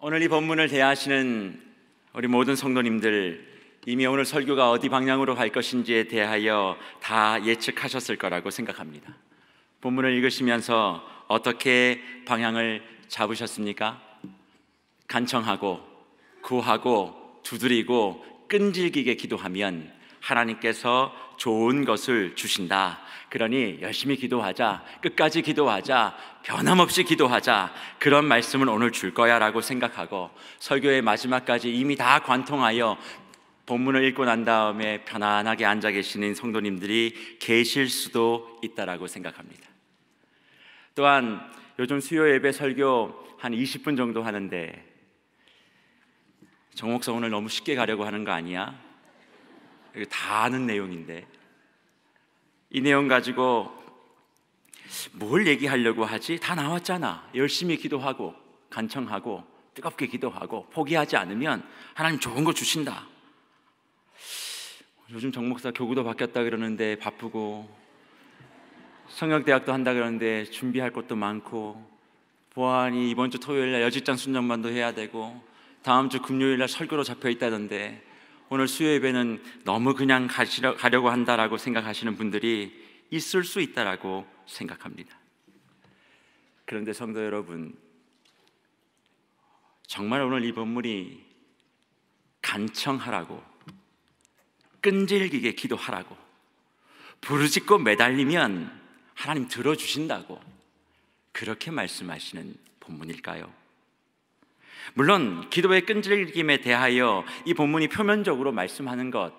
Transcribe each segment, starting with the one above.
오늘 이 본문을 대하시는 우리 모든 성도님들, 이미 오늘 설교가 어디 방향으로 갈 것인지에 대하여 다 예측하셨을 거라고 생각합니다. 본문을 읽으시면서 어떻게 방향을 잡으셨습니까? 간청하고 구하고 두드리고 끈질기게 기도하면 하나님께서 좋은 것을 주신다. 그러니 열심히 기도하자, 끝까지 기도하자, 변함없이 기도하자, 그런 말씀을 오늘 줄 거야 라고 생각하고 설교의 마지막까지 이미 다 관통하여 본문을 읽고 난 다음에 편안하게 앉아 계시는 성도님들이 계실 수도 있다라고 생각합니다. 또한 요즘 수요 예배 설교 한 20분 정도 하는데, 정 목사 오늘 너무 쉽게 가려고 하는 거 아니야? 이거 다 아는 내용인데 이 내용 가지고 뭘 얘기하려고 하지? 다 나왔잖아. 열심히 기도하고 간청하고 뜨겁게 기도하고 포기하지 않으면 하나님 좋은 거 주신다. 요즘 정 목사 교구도 바뀌었다 그러는데 바쁘고, 성역대학도 한다 그러는데 준비할 것도 많고, 보안이 이번 주 토요일날 여직장 순정반도 해야 되고, 다음 주 금요일날 설교로 잡혀 있다던데 오늘 수요 예배는 너무 그냥 가려고 한다라고 생각하시는 분들이 있을 수 있다라고 생각합니다. 그런데 성도 여러분, 정말 오늘 이 본문이 간청하라고, 끈질기게 기도하라고, 부르짖고 매달리면 하나님 들어주신다고 그렇게 말씀하시는 본문일까요? 물론 기도의 끈질김에 대하여 이 본문이 표면적으로 말씀하는 것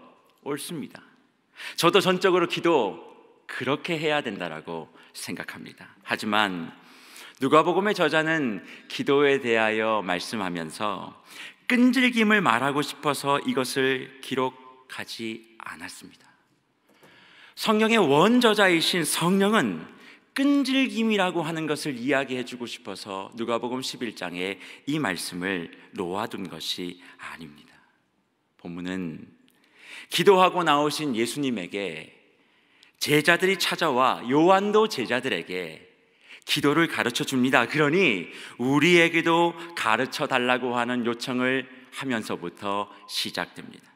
옳습니다. 저도 전적으로 기도 그렇게 해야 된다라고 생각합니다. 하지만 누가복음의 저자는 기도에 대하여 말씀하면서 끈질김을 말하고 싶어서 이것을 기록하지 않았습니다. 성경의 원저자이신 성령은 끈질김이라고 하는 것을 이야기해 주고 싶어서 누가복음 11장에 이 말씀을 놓아둔 것이 아닙니다. 본문은 기도하고 나오신 예수님에게 제자들이 찾아와 요한도 제자들에게 기도를 가르쳐 줍니다. 그러니 우리에게도 가르쳐 달라고 하는 요청을 하면서부터 시작됩니다.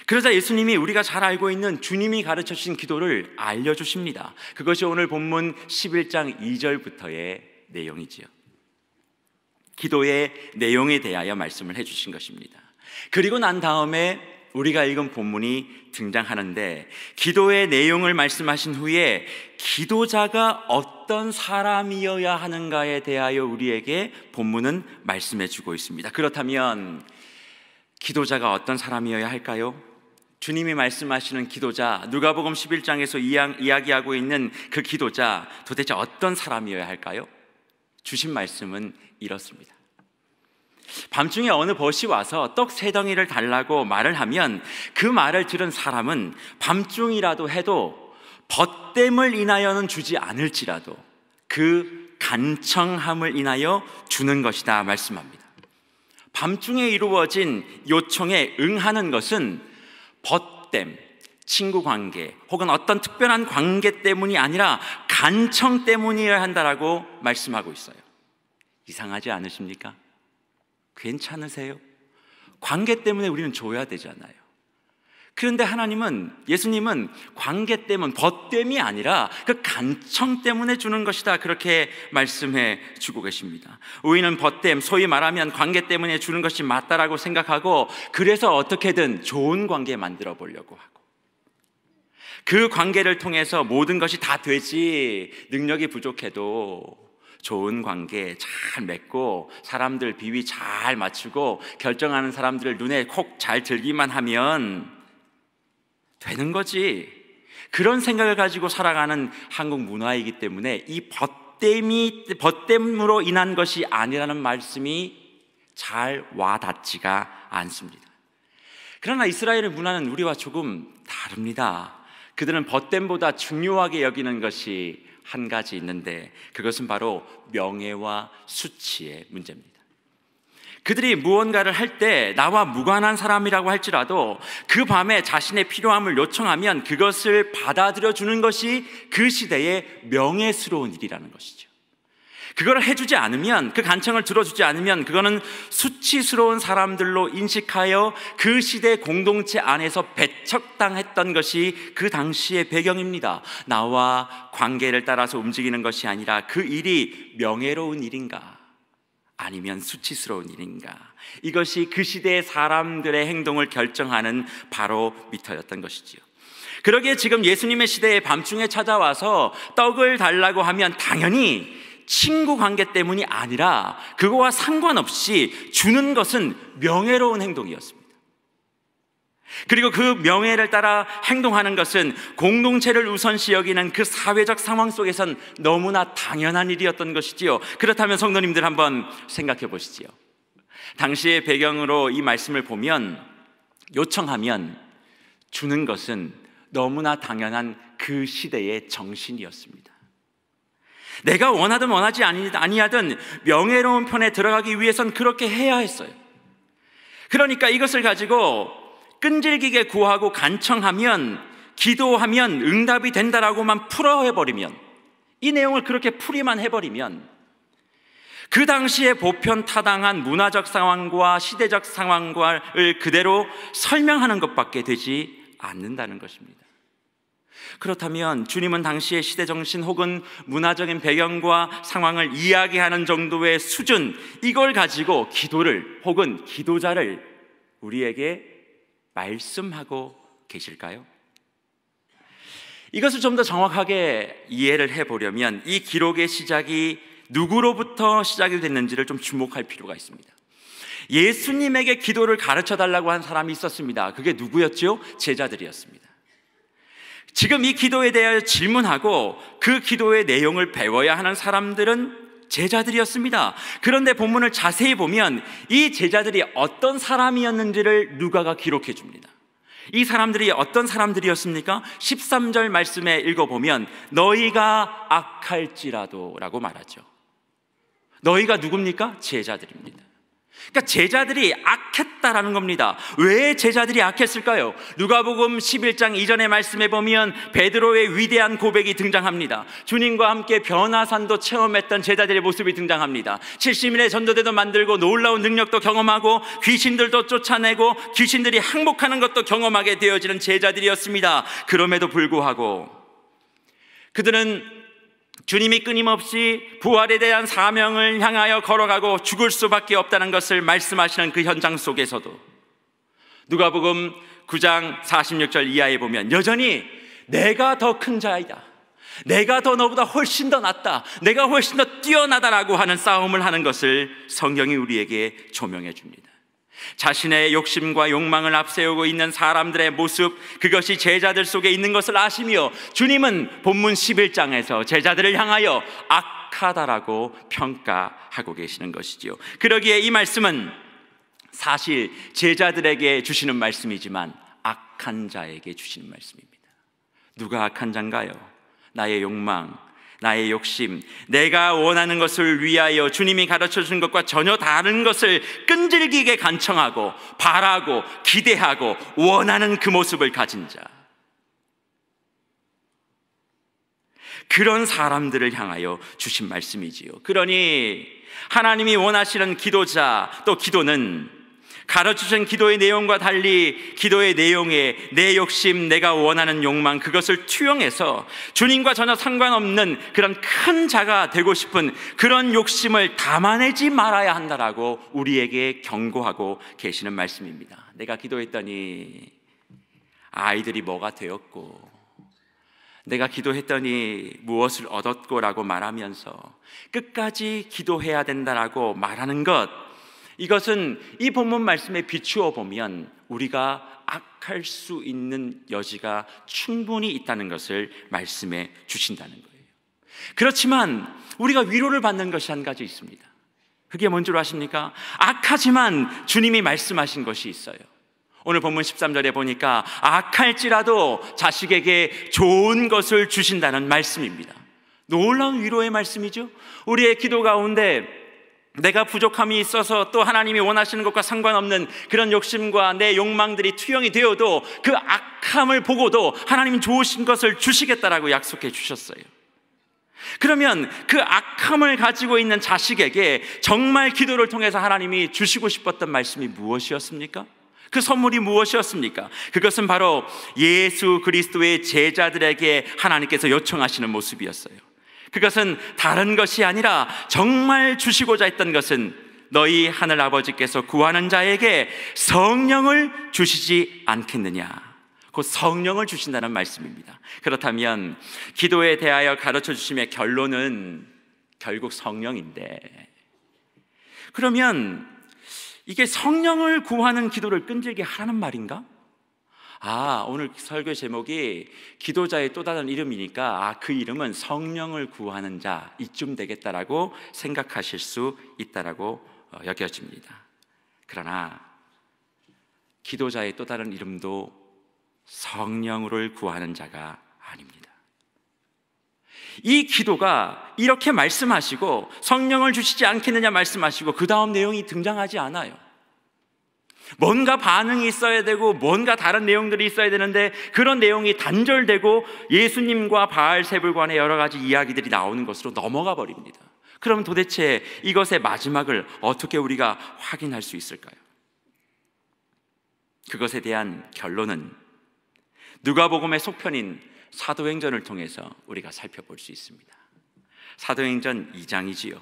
그러자 예수님이 우리가 잘 알고 있는 주님이 가르쳐 주신 기도를 알려주십니다. 그것이 오늘 본문 11장 2절부터의 내용이지요. 기도의 내용에 대하여 말씀을 해주신 것입니다. 그리고 난 다음에 우리가 읽은 본문이 등장하는데, 기도의 내용을 말씀하신 후에 기도자가 어떤 사람이어야 하는가에 대하여 우리에게 본문은 말씀해 주고 있습니다. 그렇다면 기도자가 어떤 사람이어야 할까요? 주님이 말씀하시는 기도자, 누가복음 11장에서 이야기하고 있는 그 기도자, 도대체 어떤 사람이어야 할까요? 주신 말씀은 이렇습니다. 밤중에 어느 벗이 와서 떡 3덩이를 달라고 말을 하면 그 말을 들은 사람은 밤중이라도 해도 벗됨을 인하여는 주지 않을지라도 그 간청함을 인하여 주는 것이다 말씀합니다. 밤중에 이루어진 요청에 응하는 것은 벗됨, 친구 관계 혹은 어떤 특별한 관계 때문이 아니라 간청 때문이어야 한다라고 말씀하고 있어요. 이상하지 않으십니까? 괜찮으세요? 관계 때문에 우리는 줘야 되잖아요. 그런데 예수님은 관계 때문, 벗됨이 아니라 그 간청 때문에 주는 것이다, 그렇게 말씀해 주고 계십니다. 우리는 벗됨, 소위 말하면 관계 때문에 주는 것이 맞다라고 생각하고, 그래서 어떻게든 좋은 관계 만들어 보려고 하고, 그 관계를 통해서 모든 것이 다 되지, 능력이 부족해도 좋은 관계 잘 맺고 사람들 비위 잘 맞추고 결정하는 사람들을 눈에 콕 잘 들기만 하면 되는 거지, 그런 생각을 가지고 살아가는 한국 문화이기 때문에 이 벗됨으로 인한 것이 아니라는 말씀이 잘 와닿지가 않습니다. 그러나 이스라엘의 문화는 우리와 조금 다릅니다. 그들은 벗됨보다 중요하게 여기는 것이 한 가지 있는데, 그것은 바로 명예와 수치의 문제입니다. 그들이 무언가를 할 때 나와 무관한 사람이라고 할지라도 그 밤에 자신의 필요함을 요청하면 그것을 받아들여 주는 것이 그 시대의 명예스러운 일이라는 것이죠. 그걸 해주지 않으면, 그 간청을 들어주지 않으면 그거는 수치스러운 사람들로 인식하여 그 시대 공동체 안에서 배척당했던 것이 그 당시의 배경입니다. 나와 관계를 따라서 움직이는 것이 아니라 그 일이 명예로운 일인가 아니면 수치스러운 일인가, 이것이 그 시대의 사람들의 행동을 결정하는 바로 미터였던 것이지요. 그러기에 지금 예수님의 시대에 밤중에 찾아와서 떡을 달라고 하면 당연히 친구 관계 때문이 아니라 그거와 상관없이 주는 것은 명예로운 행동이었습니다. 그리고 그 명예를 따라 행동하는 것은 공동체를 우선시 여기는 그 사회적 상황 속에선 너무나 당연한 일이었던 것이지요. 그렇다면 성도님들 한번 생각해 보시지요. 당시의 배경으로 이 말씀을 보면 요청하면 주는 것은 너무나 당연한 그 시대의 정신이었습니다. 내가 원하든 원하지 아니하든 명예로운 편에 들어가기 위해선 그렇게 해야 했어요. 그러니까 이것을 가지고 끈질기게 구하고 간청하면, 기도하면 응답이 된다라고만 풀어해버리면, 이 내용을 그렇게 풀이만 해버리면 그 당시에 보편타당한 문화적 상황과 시대적 상황을 그대로 설명하는 것밖에 되지 않는다는 것입니다. 그렇다면 주님은 당시의 시대정신 혹은 문화적인 배경과 상황을 이야기하는 정도의 수준, 이걸 가지고 기도를 혹은 기도자를 우리에게 말씀하고 계실까요? 이것을 좀 더 정확하게 이해를 해보려면 이 기록의 시작이 누구로부터 시작이 됐는지를 좀 주목할 필요가 있습니다. 예수님에게 기도를 가르쳐 달라고 한 사람이 있었습니다. 그게 누구였죠? 제자들이었습니다. 지금 이 기도에 대하여 질문하고 그 기도의 내용을 배워야 하는 사람들은 제자들이었습니다. 그런데 본문을 자세히 보면 이 제자들이 어떤 사람이었는지를 누가가 기록해 줍니다. 이 사람들이 어떤 사람들이었습니까? 13절 말씀에 읽어보면 너희가 악할지라도 라고 말하죠. 너희가 누굽니까? 제자들입니다. 그러니까 제자들이 악했다라는 겁니다. 왜 제자들이 악했을까요? 누가복음 11장 이전의 말씀에 보면 베드로의 위대한 고백이 등장합니다. 주님과 함께 변화산도 체험했던 제자들의 모습이 등장합니다. 70일의 전도대도 만들고 놀라운 능력도 경험하고 귀신들도 쫓아내고 귀신들이 항복하는 것도 경험하게 되어지는 제자들이었습니다. 그럼에도 불구하고 그들은 주님이 끊임없이 부활에 대한 사명을 향하여 걸어가고 죽을 수밖에 없다는 것을 말씀하시는 그 현장 속에서도 누가복음 9장 46절 이하에 보면 여전히 내가 더 큰 자이다, 내가 더 너보다 훨씬 더 낫다, 내가 훨씬 더 뛰어나다라고 하는 싸움을 하는 것을 성경이 우리에게 조명해 줍니다. 자신의 욕심과 욕망을 앞세우고 있는 사람들의 모습, 그것이 제자들 속에 있는 것을 아시며 주님은 본문 11장에서 제자들을 향하여 악하다라고 평가하고 계시는 것이지요. 그러기에 이 말씀은 사실 제자들에게 주시는 말씀이지만 악한 자에게 주시는 말씀입니다. 누가 악한 자인가요? 나의 욕망, 나의 욕심, 내가 원하는 것을 위하여 주님이 가르쳐 준 것과 전혀 다른 것을 끈질기게 간청하고 바라고 기대하고 원하는 그 모습을 가진 자, 그런 사람들을 향하여 주신 말씀이지요. 그러니 하나님이 원하시는 기도자, 또 기도는 가르쳐준 기도의 내용과 달리 기도의 내용에 내 욕심, 내가 원하는 욕망, 그것을 투영해서 주님과 전혀 상관없는 그런 큰 자가 되고 싶은 그런 욕심을 담아내지 말아야 한다라고 우리에게 경고하고 계시는 말씀입니다. 내가 기도했더니 아이들이 뭐가 되었고, 내가 기도했더니 무엇을 얻었고 라고 말하면서 끝까지 기도해야 된다라고 말하는 것, 이것은 이 본문 말씀에 비추어 보면 우리가 악할 수 있는 여지가 충분히 있다는 것을 말씀해 주신다는 거예요. 그렇지만 우리가 위로를 받는 것이 한 가지 있습니다. 그게 뭔 줄 아십니까? 악하지만 주님이 말씀하신 것이 있어요. 오늘 본문 13절에 보니까 악할지라도 자식에게 좋은 것을 주신다는 말씀입니다. 놀라운 위로의 말씀이죠. 우리의 기도 가운데 내가 부족함이 있어서 또 하나님이 원하시는 것과 상관없는 그런 욕심과 내 욕망들이 투영이 되어도 그 악함을 보고도 하나님은 좋으신 것을 주시겠다라고 약속해 주셨어요. 그러면 그 악함을 가지고 있는 자식에게 정말 기도를 통해서 하나님이 주시고 싶었던 말씀이 무엇이었습니까? 그 선물이 무엇이었습니까? 그것은 바로 예수 그리스도의 제자들에게 하나님께서 요청하시는 모습이었어요. 그것은 다른 것이 아니라 정말 주시고자 했던 것은 너희 하늘 아버지께서 구하는 자에게 성령을 주시지 않겠느냐. 곧 성령을 주신다는 말씀입니다. 그렇다면 기도에 대하여 가르쳐 주심의 결론은 결국 성령인데, 그러면 이게 성령을 구하는 기도를 끈질게 하라는 말인가? 오늘 설교 제목이 기도자의 또 다른 이름이니까 그 이름은 성령을 구하는 자, 이쯤 되겠다라고 생각하실 수 있다라고 여겨집니다. 그러나 기도자의 또 다른 이름도 성령을 구하는 자가 아닙니다. 이 기도가 이렇게 말씀하시고 성령을 주시지 않겠느냐 말씀하시고 그 다음 내용이 등장하지 않아요. 뭔가 반응이 있어야 되고 뭔가 다른 내용들이 있어야 되는데 그런 내용이 단절되고 예수님과 바알세불 간의 여러 가지 이야기들이 나오는 것으로 넘어가 버립니다. 그럼 도대체 이것의 마지막을 어떻게 우리가 확인할 수 있을까요? 그것에 대한 결론은 누가복음의 속편인 사도행전을 통해서 우리가 살펴볼 수 있습니다. 사도행전 2장이지요.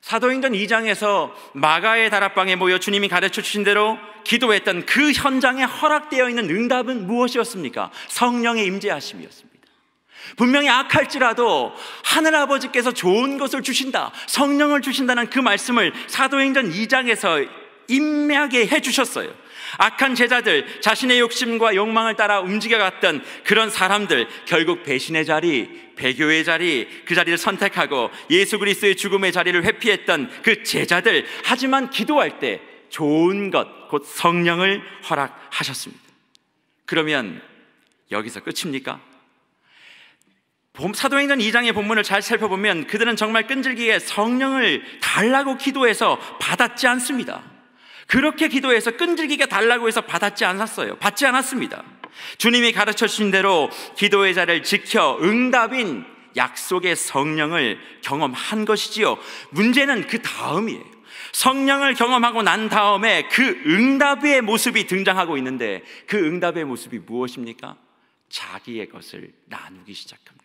사도행전 2장에서 마가의 다락방에 모여 주님이 가르쳐 주신 대로 기도했던 그 현장에 허락되어 있는 응답은 무엇이었습니까? 성령의 임재하심이었습니다. 분명히 악할지라도 하늘아버지께서 좋은 것을 주신다, 성령을 주신다는 그 말씀을 사도행전 2장에서 임하게 해주셨어요. 악한 제자들, 자신의 욕심과 욕망을 따라 움직여갔던 그런 사람들, 결국 배신의 자리, 배교의 자리, 그 자리를 선택하고 예수 그리스도의 죽음의 자리를 회피했던 그 제자들, 하지만 기도할 때 좋은 것, 곧 성령을 허락하셨습니다. 그러면 여기서 끝입니까? 사도행전 2장의 본문을 잘 살펴보면 그들은 정말 끈질기게 성령을 달라고 기도해서 받았지 않습니다. 그렇게 기도해서 끈질기게 달라고 해서 받지 않았습니다. 주님이 가르쳐 주신 대로 기도의 자리를 지켜 응답인 약속의 성령을 경험한 것이지요. 문제는 그 다음이에요. 성령을 경험하고 난 다음에 그 응답의 모습이 등장하고 있는데 그 응답의 모습이 무엇입니까? 자기의 것을 나누기 시작합니다.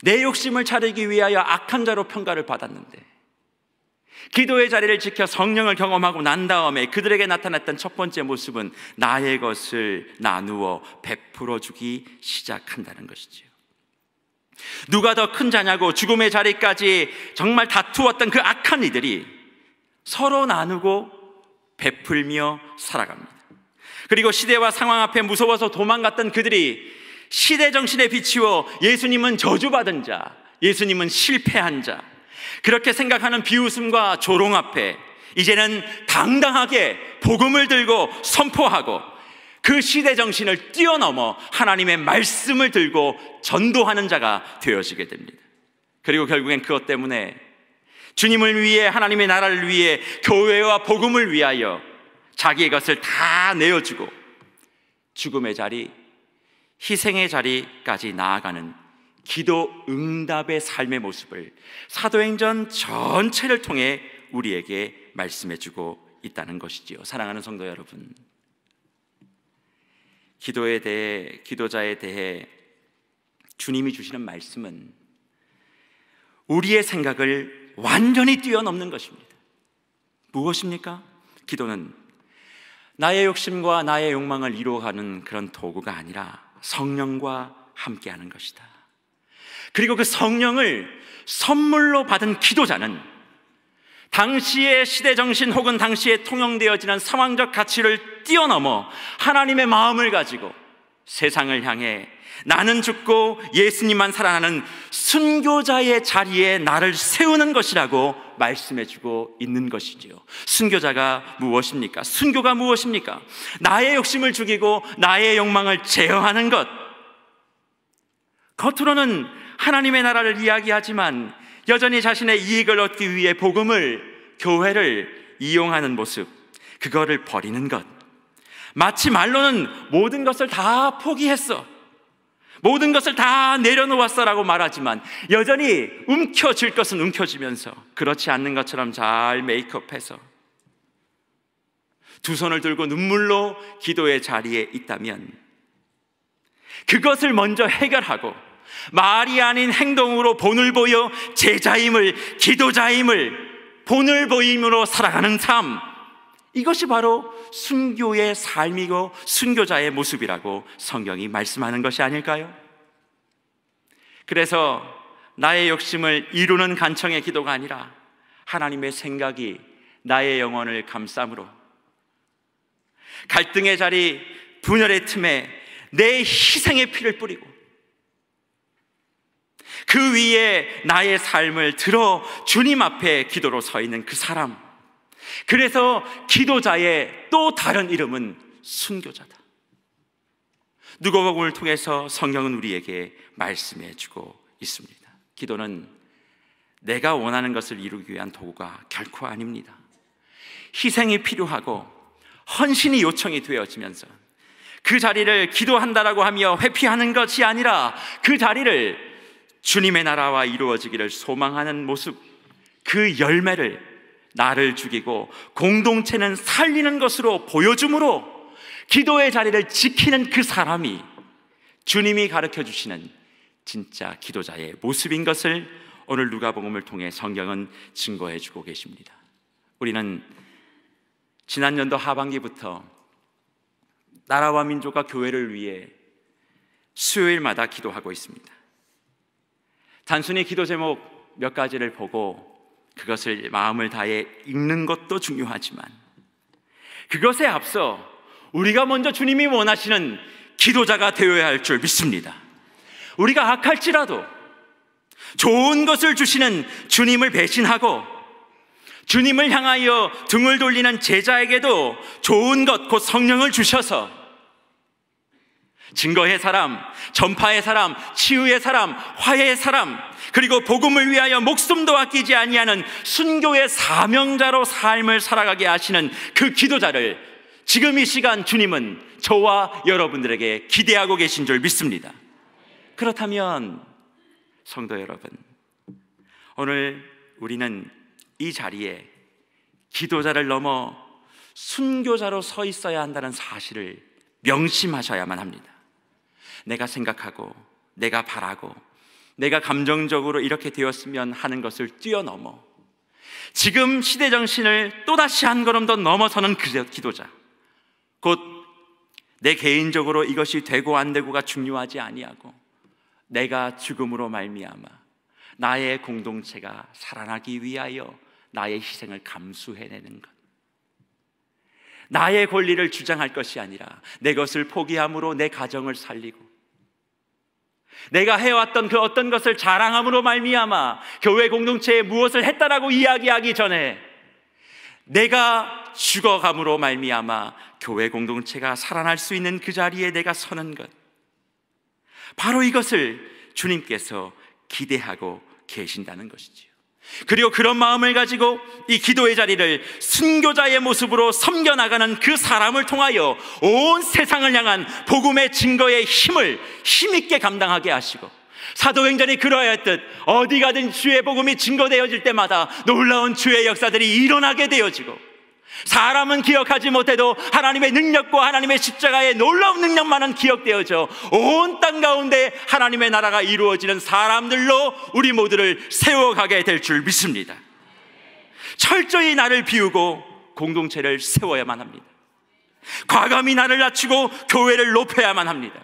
내 욕심을 차리기 위하여 악한 자로 평가를 받았는데 기도의 자리를 지켜 성령을 경험하고 난 다음에 그들에게 나타났던 첫 번째 모습은 나의 것을 나누어 베풀어 주기 시작한다는 것이지요. 누가 더 큰 자냐고 죽음의 자리까지 정말 다투었던 그 악한 이들이 서로 나누고 베풀며 살아갑니다. 그리고 시대와 상황 앞에 무서워서 도망갔던 그들이 시대 정신에 비추어 예수님은 저주받은 자, 예수님은 실패한 자, 그렇게 생각하는 비웃음과 조롱 앞에 이제는 당당하게 복음을 들고 선포하고 그 시대 정신을 뛰어넘어 하나님의 말씀을 들고 전도하는 자가 되어지게 됩니다. 그리고 결국엔 그것 때문에 주님을 위해, 하나님의 나라를 위해, 교회와 복음을 위하여 자기의 것을 다 내어주고 죽음의 자리, 희생의 자리까지 나아가는 기도 응답의 삶의 모습을 사도행전 전체를 통해 우리에게 말씀해주고 있다는 것이지요. 사랑하는 성도 여러분, 기도에 대해, 기도자에 대해 주님이 주시는 말씀은 우리의 생각을 완전히 뛰어넘는 것입니다. 무엇입니까? 기도는 나의 욕심과 나의 욕망을 이루어가는 그런 도구가 아니라 성령과 함께하는 것이다. 그리고 그 성령을 선물로 받은 기도자는 당시의 시대정신 혹은 당시에 통용되어지는 상황적 가치를 뛰어넘어 하나님의 마음을 가지고 세상을 향해 나는 죽고 예수님만 살아나는 순교자의 자리에 나를 세우는 것이라고 말씀해주고 있는 것이지요. 순교자가 무엇입니까? 순교가 무엇입니까? 나의 욕심을 죽이고 나의 욕망을 제어하는 것. 겉으로는 하나님의 나라를 이야기하지만 여전히 자신의 이익을 얻기 위해 복음을, 교회를 이용하는 모습, 그거를 버리는 것. 마치 말로는 모든 것을 다 포기했어, 모든 것을 다 내려놓았어라고 말하지만 여전히 움켜쥘 것은 움켜쥐면서 그렇지 않는 것처럼 잘 메이크업해서 두 손을 들고 눈물로 기도의 자리에 있다면 그것을 먼저 해결하고 말이 아닌 행동으로 본을 보여 제자임을, 기도자임을 본을 보임으로 살아가는 삶, 이것이 바로 순교의 삶이고 순교자의 모습이라고 성경이 말씀하는 것이 아닐까요? 그래서 나의 욕심을 이루는 간청의 기도가 아니라 하나님의 생각이 나의 영혼을 감싸므로 갈등의 자리, 분열의 틈에 내 희생의 피를 뿌리고 그 위에 나의 삶을 들어 주님 앞에 기도로 서 있는 그 사람, 그래서 기도자의 또 다른 이름은 순교자다. 누가복음을 통해서 성경은 우리에게 말씀해 주고 있습니다. 기도는 내가 원하는 것을 이루기 위한 도구가 결코 아닙니다. 희생이 필요하고 헌신이 요청이 되어지면서 그 자리를 기도한다라고 하며 회피하는 것이 아니라 그 자리를 주님의 나라와 이루어지기를 소망하는 모습, 그 열매를 나를 죽이고 공동체는 살리는 것으로 보여줌으로 기도의 자리를 지키는 그 사람이 주님이 가르쳐 주시는 진짜 기도자의 모습인 것을 오늘 누가복음을 통해 성경은 증거해 주고 계십니다. 우리는 지난 연도 하반기부터 나라와 민족과 교회를 위해 수요일마다 기도하고 있습니다. 단순히 기도 제목 몇 가지를 보고 그것을 마음을 다해 읽는 것도 중요하지만 그것에 앞서 우리가 먼저 주님이 원하시는 기도자가 되어야 할 줄 믿습니다. 우리가 악할지라도 좋은 것을 주시는 주님을 배신하고 주님을 향하여 등을 돌리는 제자에게도 좋은 것, 곧 성령을 주셔서 증거의 사람, 전파의 사람, 치유의 사람, 화해의 사람, 그리고 복음을 위하여 목숨도 아끼지 아니하는 순교의 사명자로 삶을 살아가게 하시는 그 기도자를 지금 이 시간 주님은 저와 여러분들에게 기대하고 계신 줄 믿습니다. 그렇다면 성도 여러분, 오늘 우리는 이 자리에 기도자를 넘어 순교자로 서 있어야 한다는 사실을 명심하셔야만 합니다. 내가 생각하고 내가 바라고 내가 감정적으로 이렇게 되었으면 하는 것을 뛰어넘어 지금 시대 정신을 또다시 한 걸음 더 넘어서는 기도자, 곧 내 개인적으로 이것이 되고 안 되고가 중요하지 아니하고 내가 죽음으로 말미암아 나의 공동체가 살아나기 위하여 나의 희생을 감수해내는 것, 나의 권리를 주장할 것이 아니라 내 것을 포기함으로 내 가정을 살리고 내가 해왔던 그 어떤 것을 자랑함으로 말미암아 교회 공동체에 무엇을 했다라고 이야기하기 전에 내가 죽어감으로 말미암아 교회 공동체가 살아날 수 있는 그 자리에 내가 서는 것, 바로 이것을 주님께서 기대하고 계신다는 것이지요. 그리고 그런 마음을 가지고 이 기도의 자리를 순교자의 모습으로 섬겨나가는 그 사람을 통하여 온 세상을 향한 복음의 증거의 힘을 힘있게 감당하게 하시고, 사도행전이 그러하였듯 어디 가든 주의 복음이 증거되어질 때마다 놀라운 주의 역사들이 일어나게 되어지고, 사람은 기억하지 못해도 하나님의 능력과 하나님의 십자가의 놀라운 능력만은 기억되어져 온 땅 가운데 하나님의 나라가 이루어지는 사람들로 우리 모두를 세워가게 될 줄 믿습니다. 철저히 나를 비우고 공동체를 세워야만 합니다. 과감히 나를 낮추고 교회를 높여야만 합니다.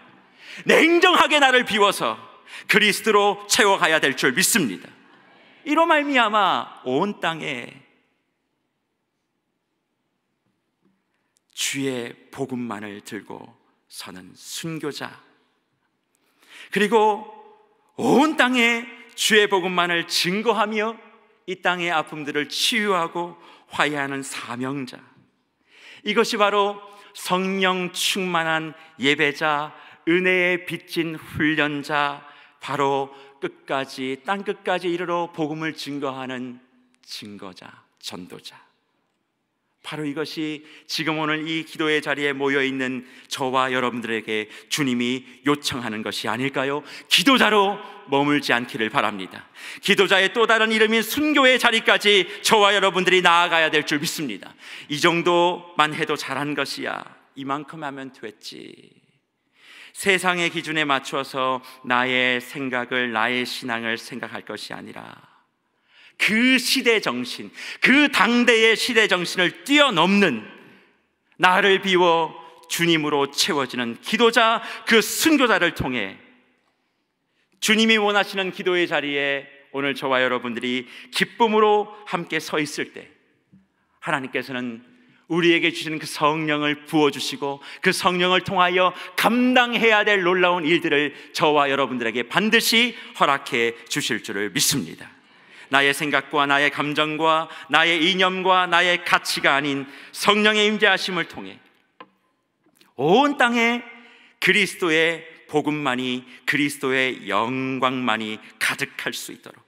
냉정하게 나를 비워서 그리스도로 채워가야 될 줄 믿습니다. 이로 말미암아 온 땅에 주의 복음만을 들고 서는 순교자, 그리고 온 땅에 주의 복음만을 증거하며 이 땅의 아픔들을 치유하고 화해하는 사명자, 이것이 바로 성령 충만한 예배자, 은혜에 빚진 훈련자, 바로 끝까지 땅 끝까지 이르러 복음을 증거하는 증거자, 전도자, 바로 이것이 지금 오늘 이 기도의 자리에 모여있는 저와 여러분들에게 주님이 요청하는 것이 아닐까요? 기도자로 머물지 않기를 바랍니다. 기도자의 또 다른 이름인 순교의 자리까지 저와 여러분들이 나아가야 될 줄 믿습니다. 이 정도만 해도 잘한 것이야, 이만큼 하면 됐지, 세상의 기준에 맞춰서 나의 생각을, 나의 신앙을 생각할 것이 아니라 그 시대 정신, 그 당대의 시대 정신을 뛰어넘는, 나를 비워 주님으로 채워지는 기도자, 그 순교자를 통해 주님이 원하시는 기도의 자리에 오늘 저와 여러분들이 기쁨으로 함께 서 있을 때 하나님께서는 우리에게 주시는 그 성령을 부어주시고 그 성령을 통하여 감당해야 될 놀라운 일들을 저와 여러분들에게 반드시 허락해 주실 줄을 믿습니다. 나의 생각과 나의 감정과 나의 이념과 나의 가치가 아닌 성령의 임재하심을 통해 온 땅에 그리스도의 복음만이, 그리스도의 영광만이 가득할 수 있도록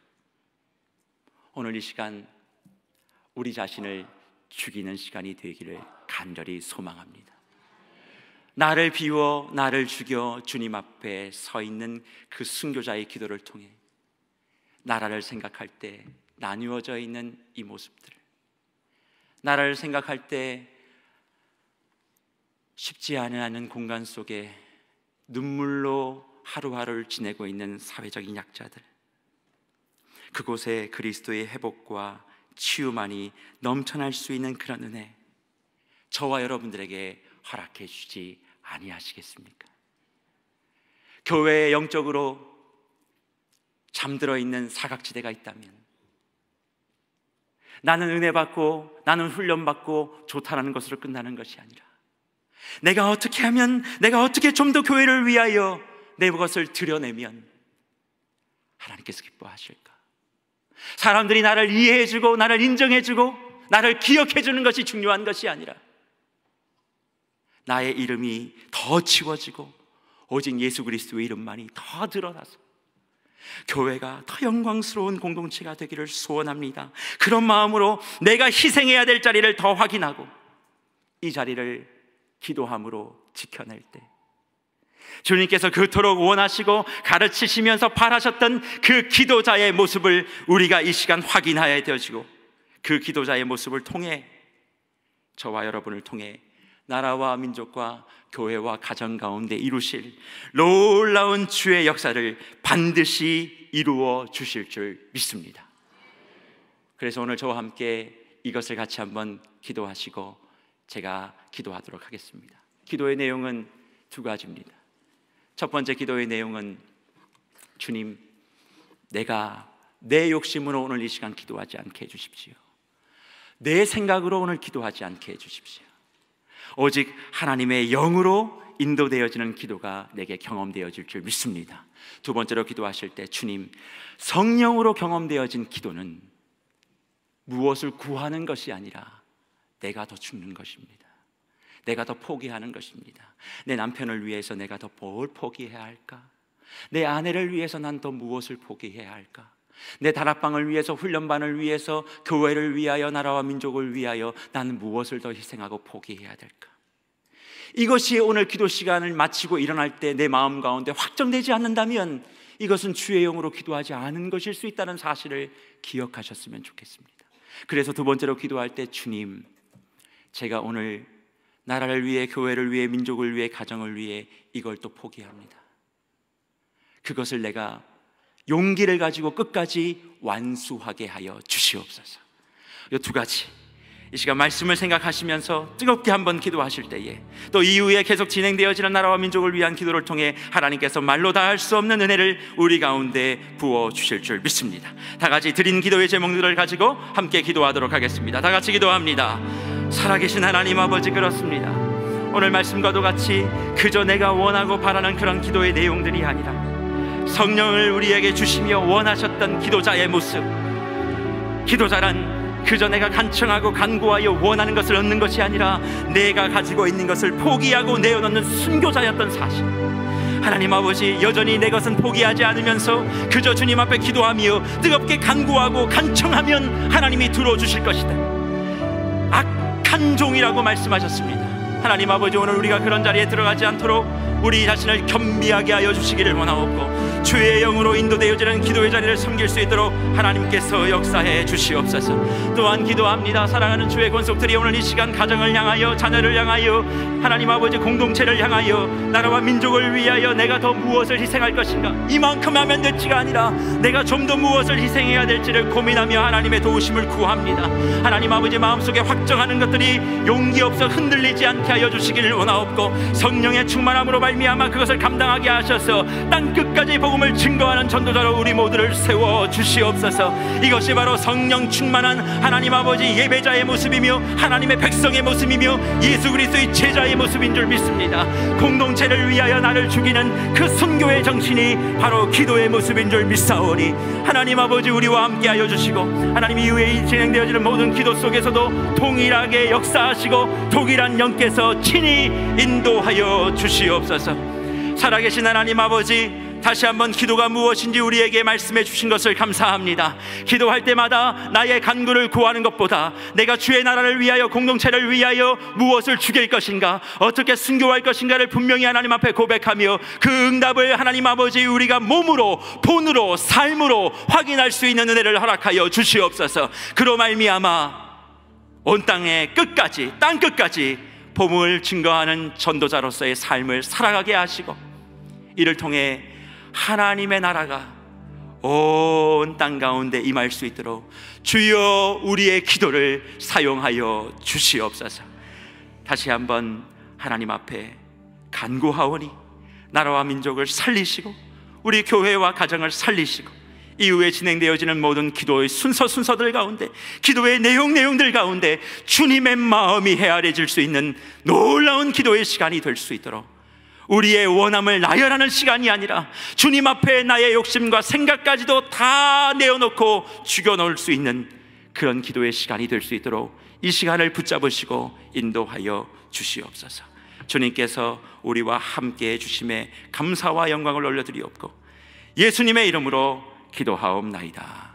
오늘 이 시간 우리 자신을 죽이는 시간이 되기를 간절히 소망합니다. 나를 비워 나를 죽여 주님 앞에 서 있는 그 순교자의 기도를 통해 나라를 생각할 때 나뉘어져 있는 이 모습들, 나라를 생각할 때 쉽지 않은 공간 속에 눈물로 하루하루를 지내고 있는 사회적인 약자들, 그곳에 그리스도의 회복과 치유만이 넘쳐날 수 있는 그런 은혜 저와 여러분들에게 허락해 주지 아니하시겠습니까? 교회에 영적으로 잠들어 있는 사각지대가 있다면, 나는 은혜 받고 나는 훈련 받고 좋다라는 것으로 끝나는 것이 아니라 내가 어떻게 하면, 내가 어떻게 좀 더 교회를 위하여 내 것을 드려내면 하나님께서 기뻐하실까? 사람들이 나를 이해해주고 나를 인정해주고 나를 기억해주는 것이 중요한 것이 아니라 나의 이름이 더 지워지고 오직 예수 그리스도의 이름만이 더 드러나서 교회가 더 영광스러운 공동체가 되기를 소원합니다. 그런 마음으로 내가 희생해야 될 자리를 더 확인하고 이 자리를 기도함으로 지켜낼 때 주님께서 그토록 원하시고 가르치시면서 바라셨던 그 기도자의 모습을 우리가 이 시간 확인하여야 되어지고, 그 기도자의 모습을 통해 저와 여러분을 통해 나라와 민족과 교회와 가정 가운데 이루실 놀라운 주의 역사를 반드시 이루어 주실 줄 믿습니다. 그래서 오늘 저와 함께 이것을 같이 한번 기도하시고 제가 기도하도록 하겠습니다. 기도의 내용은 두 가지입니다. 첫 번째 기도의 내용은, 주님, 내가 내 욕심으로 오늘 이 시간 기도하지 않게 해주십시오. 내 생각으로 오늘 기도하지 않게 해주십시오. 오직 하나님의 영으로 인도되어지는 기도가 내게 경험되어질 줄 믿습니다. 두 번째로 기도하실 때, 주님, 성령으로 경험되어진 기도는 무엇을 구하는 것이 아니라 내가 더 죽는 것입니다. 내가 더 포기하는 것입니다. 내 남편을 위해서 내가 더 뭘 포기해야 할까? 내 아내를 위해서 난 더 무엇을 포기해야 할까? 내 다락방을 위해서, 훈련반을 위해서, 교회를 위하여, 나라와 민족을 위하여 나는 무엇을 더 희생하고 포기해야 될까? 이것이 오늘 기도 시간을 마치고 일어날 때 내 마음 가운데 확정되지 않는다면 이것은 주의 영으로 기도하지 않은 것일 수 있다는 사실을 기억하셨으면 좋겠습니다. 그래서 두 번째로 기도할 때, 주님, 제가 오늘 나라를 위해, 교회를 위해, 민족을 위해, 가정을 위해 이걸 또 포기합니다. 그것을 내가 용기를 가지고 끝까지 완수하게 하여 주시옵소서. 이 두 가지, 이 시간 말씀을 생각하시면서 뜨겁게 한번 기도하실 때에, 또 이후에 계속 진행되어지는 나라와 민족을 위한 기도를 통해 하나님께서 말로 다 할 수 없는 은혜를 우리 가운데 부어주실 줄 믿습니다. 다 같이 드린 기도의 제목들을 가지고 함께 기도하도록 하겠습니다. 다 같이 기도합니다. 살아계신 하나님 아버지, 그렇습니다. 오늘 말씀과도 같이 그저 내가 원하고 바라는 그런 기도의 내용들이 아니라 성령을 우리에게 주시며 원하셨던 기도자의 모습, 기도자란 그저 내가 간청하고 간구하여 원하는 것을 얻는 것이 아니라 내가 가지고 있는 것을 포기하고 내어놓는 순교자였던 사실, 하나님 아버지, 여전히 내 것은 포기하지 않으면서 그저 주님 앞에 기도하며 뜨겁게 간구하고 간청하면 하나님이 들어주실 것이다. 악한 종이라고 말씀하셨습니다. 하나님 아버지, 오늘 우리가 그런 자리에 들어가지 않도록 우리 자신을 겸비하게 하여 주시기를 원하옵고, 주의 영으로 인도되어지는 기도의 자리를 섬길 수 있도록 하나님께서 역사해 주시옵소서. 또한 기도합니다. 사랑하는 주의 권속들이 오늘 이 시간 가정을 향하여, 자녀를 향하여, 하나님 아버지 공동체를 향하여, 나라와 민족을 위하여 내가 더 무엇을 희생할 것인가, 이만큼 하면 될지가 아니라 내가 좀 더 무엇을 희생해야 될지를 고민하며 하나님의 도우심을 구합니다. 하나님 아버지, 마음속에 확정하는 것들이 용기 없어 흔들리지 않게 하여 주시기를 원하옵고, 성령의 충만함으로 말미암아 그것을 감당하게 하셔서 땅 끝까지 복음을 증거하는 전도자로 우리 모두를 세워 주시옵소서. 이것이 바로 성령 충만한 하나님 아버지 예배자의 모습이며 하나님의 백성의 모습이며 예수 그리스도의 제자의 모습인 줄 믿습니다. 공동체를 위하여 나를 죽이는 그 선교의 정신이 바로 기도의 모습인 줄 믿사오니, 하나님 아버지 우리와 함께하여 주시고, 하나님 이후에 진행되어지는 모든 기도 속에서도 동일하게 역사하시고 동일한 영께서 친히 인도하여 주시옵소서. 살아계신 하나님 아버지, 다시 한번 기도가 무엇인지 우리에게 말씀해 주신 것을 감사합니다. 기도할 때마다 나의 간구를 구하는 것보다 내가 주의 나라를 위하여, 공동체를 위하여 무엇을 죽일 것인가, 어떻게 순교할 것인가를 분명히 하나님 앞에 고백하며 그 응답을 하나님 아버지 우리가 몸으로, 본으로, 삶으로 확인할 수 있는 은혜를 허락하여 주시옵소서. 그로 말미암아 온 땅의 끝까지, 땅 끝까지 복음을 증거하는 전도자로서의 삶을 살아가게 하시고, 이를 통해 하나님의 나라가 온 땅 가운데 임할 수 있도록 주여 우리의 기도를 사용하여 주시옵소서. 다시 한번 하나님 앞에 간구하오니, 나라와 민족을 살리시고 우리 교회와 가정을 살리시고, 이후에 진행되어지는 모든 기도의 순서들 가운데, 기도의 내용들 가운데 주님의 마음이 헤아려질 수 있는 놀라운 기도의 시간이 될 수 있도록, 우리의 원함을 나열하는 시간이 아니라 주님 앞에 나의 욕심과 생각까지도 다 내어놓고 죽여놓을 수 있는 그런 기도의 시간이 될 수 있도록 이 시간을 붙잡으시고 인도하여 주시옵소서. 주님께서 우리와 함께 해주심에 감사와 영광을 올려드리옵고, 예수님의 이름으로 기도하옵나이다.